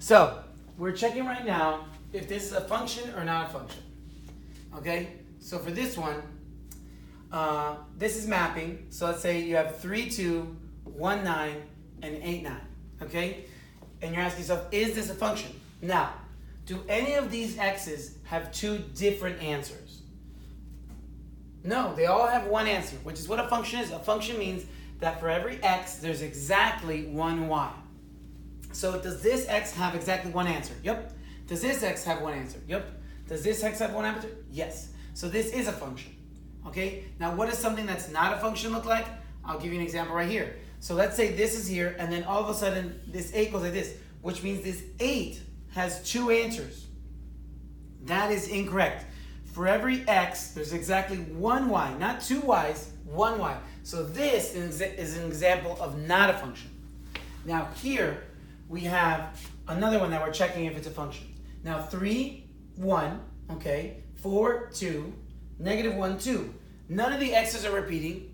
So we're checking right now if this is a function or not a function. Okay, so for this one, this is mapping. So let's say you have 3, 2, 1, 9, and 8, 9. Okay, and you're asking yourself, is this a function? Now, do any of these x's have two different answers? No, they all have one answer, which is what a function is. A function means that for every x, there's exactly one y. So does this x have exactly one answer? Yep. Does this x have one answer? Yep. Does this x have one answer? Yes. So this is a function. Okay? Now what does something that's not a function look like? I'll give you an example right here. So let's say this is here, and then all of a sudden this 8 goes like this, which means this 8 has two answers. That is incorrect. For every x, there's exactly one y, not two y's, one y. So this is an example of not a function. Now here we have another one that we're checking if it's a function. Now 3, 1, okay, 4, 2, negative 1, 2. None of the x's are repeating.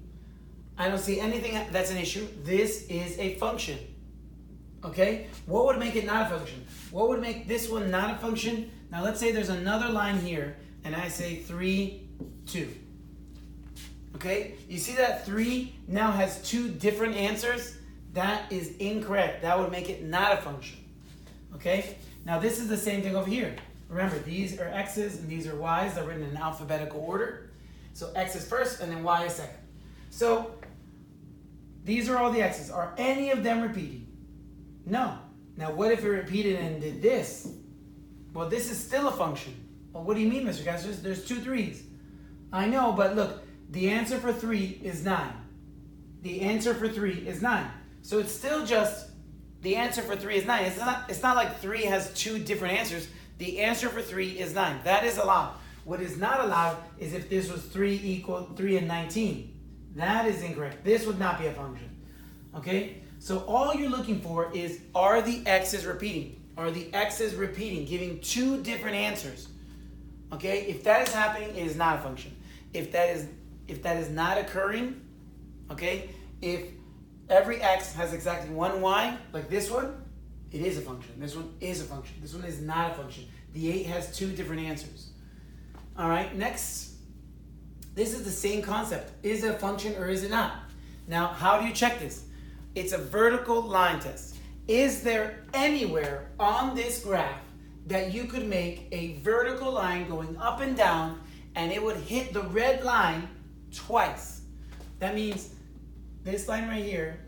I don't see anything that's an issue. This is a function. Okay? What would make it not a function? What would make this one not a function? Now let's say there's another line here, and I say 3, 2. Okay? You see that 3 now has two different answers? That is incorrect. That would make it not a function. Okay? Now this is the same thing over here. Remember, these are x's and these are y's. They're written in alphabetical order. So x is first and then y is second. So these are all the x's. Are any of them repeating? No. Now what if it repeated and did this? Well, this is still a function. Well, what do you mean, Mr. Castro? There's two 3's. I know, but look, the answer for 3 is 9. The answer for 3 is 9. So it's still just, the answer for 3 is 9. It's not like 3 has two different answers. The answer for 3 is 9. That is allowed. What is not allowed is if this was 3 and 19. That is incorrect. This would not be a function. Okay? So all you're looking for is, are the x's repeating? Are the x's repeating, giving two different answers? Okay? If that is happening, it is not a function. If that is not occurring, okay? If every x has exactly one y, like this one, it is a function. This one is a function. This one is not a function. The 8 has two different answers. All right, next. This is the same concept. Is it a function or is it not? Now, how do you check this? It's a vertical line test. Is there anywhere on this graph that you could make a vertical line going up and down and it would hit the red line twice? That means this line right here,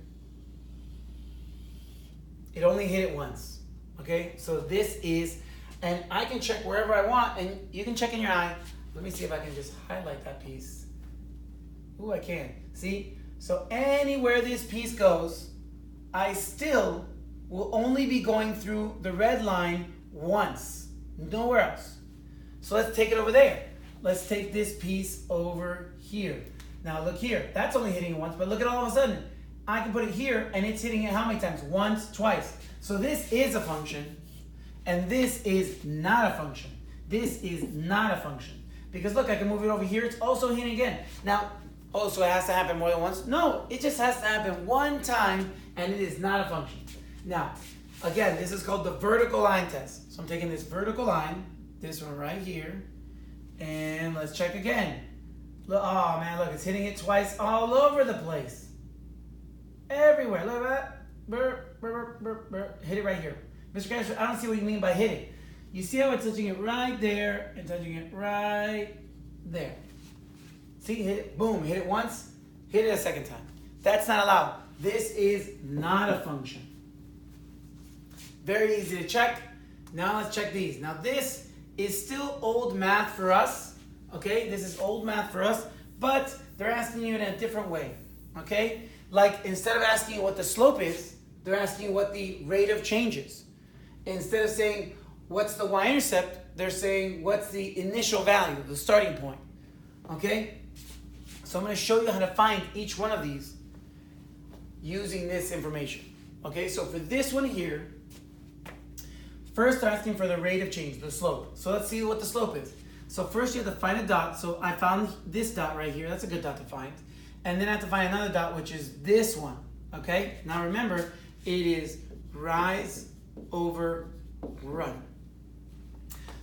it only hit it once. Okay, so this is, and I can check wherever I want, and you can check in your eye. Let me see if I can just highlight that piece. Ooh, I can. See? So anywhere this piece goes, I still will only be going through the red line once. Nowhere else. So let's take it over there. Let's take this piece over here. Now look here. That's only hitting it once, but look at all of a sudden. I can put it here, and it's hitting it how many times? Once, twice. So this is a function, and this is not a function. This is not a function. Because look, I can move it over here. It's also hitting again. Now, oh, so it has to happen more than once? No, it just has to happen one time, and it is not a function. Now, again, this is called the vertical line test. So I'm taking this vertical line, this one right here, and let's check again. Look, oh man, look, it's hitting it twice all over the place. Everywhere. Look at that. Burr, burr, burr, burr. Hit it right here. Mr. Castro, I don't see what you mean by hit it. You see how it's touching it right there and touching it right there. See, hit it, boom, hit it once, hit it a second time. That's not allowed. This is not a function. Very easy to check. Now let's check these. Now this is still old math for us. Okay, this is old math for us, but they're asking you in a different way. Okay, like instead of asking you what the slope is, they're asking you what the rate of change is. Instead of saying what's the y-intercept, they're saying what's the initial value, the starting point. Okay, so I'm going to show you how to find each one of these using this information. Okay, so for this one here, first they're asking for the rate of change, the slope. So let's see what the slope is. So first you have to find a dot. So I found this dot right here. That's a good dot to find. And then I have to find another dot, which is this one. Okay? Now remember, it is rise over run.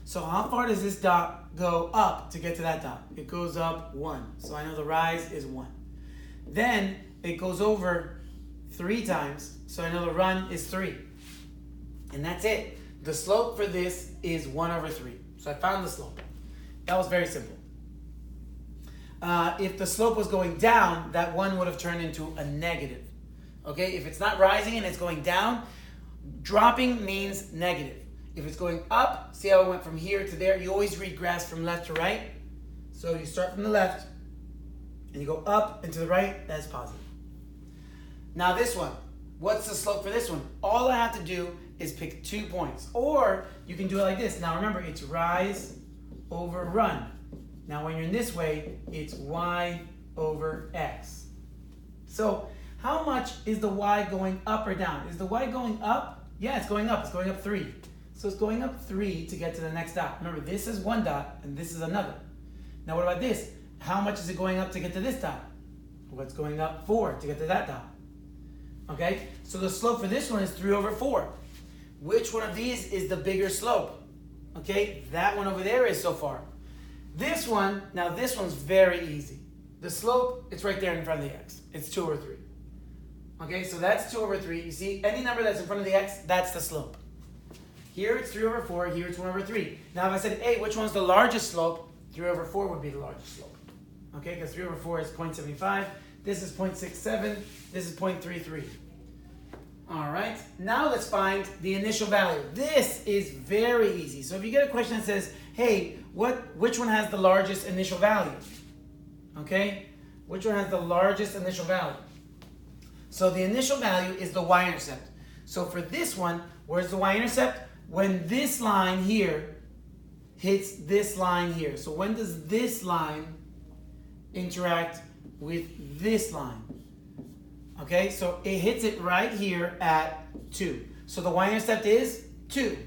So how far does this dot go up to get to that dot? It goes up 1. So I know the rise is 1. Then it goes over 3 times. So I know the run is 3. And that's it. The slope for this is 1 over 3. So I found the slope. That was very simple. If the slope was going down, that 1 would have turned into a negative. Okay, if it's not rising and it's going down, dropping means negative. If it's going up, see how it went from here to there? You always read graphs from left to right. So you start from the left and you go up and to the right, that's positive. Now this one, what's the slope for this one? All I have to do is pick 2 points. Or you can do it like this. Now remember, it's rise over run. Now when you're in this way, it's y over x. So how much is the y going up or down? Is the y going up? Yeah, it's going up. It's going up 3. So it's going up 3 to get to the next dot. Remember, this is one dot and this is another. Now what about this? How much is it going up to get to this dot? Well, it's going up 4 to get to that dot. Okay, so the slope for this one is 3 over 4. Which one of these is the bigger slope? Okay, that one over there is so far. This one, now this one's very easy. The slope, it's right there in front of the x. It's 2 over 3. Okay, so that's 2 over 3. You see, any number that's in front of the x, that's the slope. Here it's 3 over 4, here it's 1 over 3. Now if I said, hey, which one's the largest slope? 3 over 4 would be the largest slope. Okay, because 3 over 4 is 0.75. This is 0.67. This is 0.33. All right, now let's find the initial value. This is very easy. So if you get a question that says, hey, which one has the largest initial value? Okay, which one has the largest initial value? So the initial value is the y-intercept. So for this one, where's the y-intercept? When this line here hits this line here. So when does this line interact with this line? Okay, so it hits it right here at 2. So the y-intercept is 2.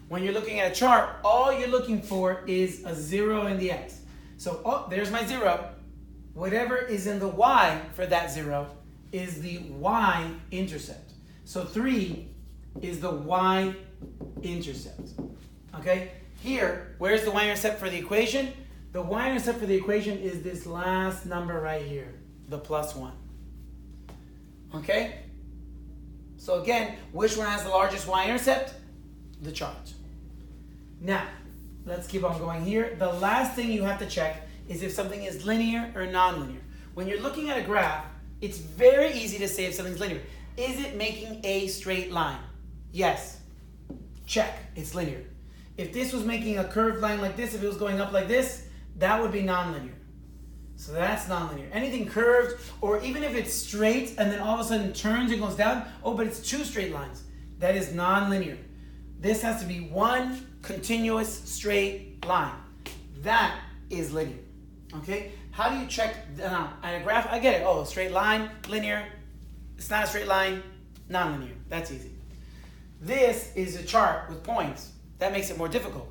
When you're looking at a chart, all you're looking for is a 0 in the x. So, oh, there's my 0. Whatever is in the y for that 0 is the y-intercept. So 3 is the y-intercept. Okay, here, where's the y-intercept for the equation? The y-intercept for the equation is this last number right here, the +1. Okay? So again, which one has the largest y-intercept? The chart. Now, let's keep on going here. The last thing you have to check is if something is linear or nonlinear. When you're looking at a graph, it's very easy to say if something's linear. Is it making a straight line? Yes. Check. It's linear. If this was making a curved line like this, if it was going up like this, that would be nonlinear. So that's nonlinear. Anything curved, or even if it's straight and then all of a sudden turns and goes down, oh, but it's 2 straight lines. That is nonlinear. This has to be one continuous straight line. That is linear. Okay? How do you check at a graph? I get it. Oh, straight line, linear. It's not a straight line, nonlinear. That's easy. This is a chart with points. That makes it more difficult.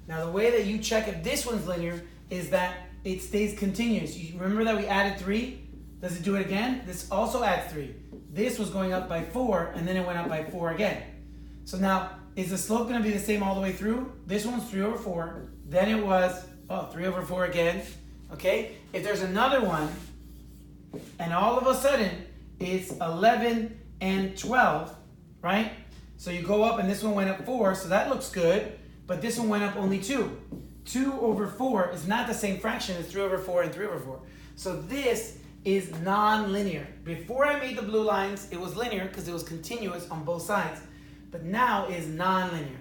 Now, the way that you check if this one's linear is that it stays continuous. You remember that we added 3? Does it do it again? This also adds 3. This was going up by 4, and then it went up by 4 again. So now, is the slope going to be the same all the way through? This one's 3 over 4. Then it was, 3 over 4 again. Okay? If there's another one, and all of a sudden, it's 11 and 12, right? So you go up, and this one went up 4, so that looks good. But this one went up only 2. 2 over 4 is not the same fraction as 3 over 4 and 3 over 4. So this is non-linear. Before I made the blue lines, it was linear because it was continuous on both sides. But now is non-linear.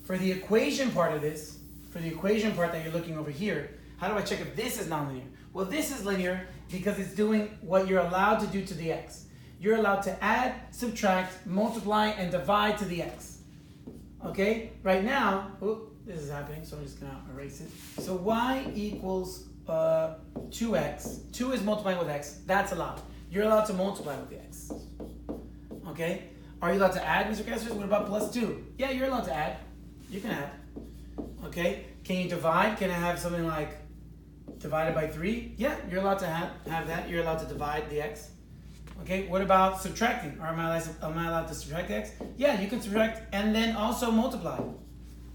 For the equation part of this, for the equation part that you're looking over here, how do I check if this is non-linear? Well, this is linear because it's doing what you're allowed to do to the x. You're allowed to add, subtract, multiply, and divide to the x. Okay? Right now, this is happening, so I'm just going to erase it. So y equals 2x. 2 is multiplying with x. That's allowed. You're allowed to multiply with the x. Okay? Are you allowed to add, Mr. Kessler? What about +2? Yeah, you're allowed to add. You can add. Okay? Can you divide? Can I have something like divided by 3? Yeah, you're allowed to have that. You're allowed to divide the x. Okay, what about subtracting? Or am I allowed to subtract x? Yeah, you can subtract and then also multiply.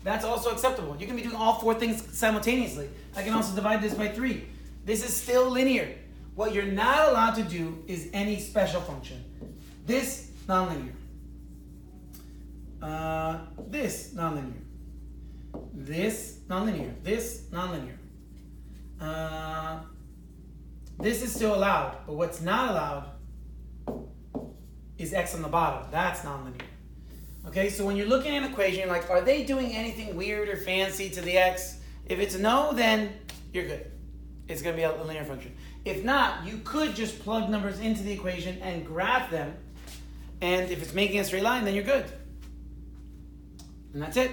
That's also acceptable. You can be doing all four things simultaneously. I can also divide this by 3. This is still linear. What you're not allowed to do is any special function. This, nonlinear. This, nonlinear. This, nonlinear. This, nonlinear. This is still allowed, but what's not allowed is x on the bottom. That's nonlinear. Okay, so when you're looking at an equation, you're like, are they doing anything weird or fancy to the x? If it's no, then you're good. It's going to be a linear function. If not, you could just plug numbers into the equation and graph them. And if it's making a straight line, then you're good. And that's it.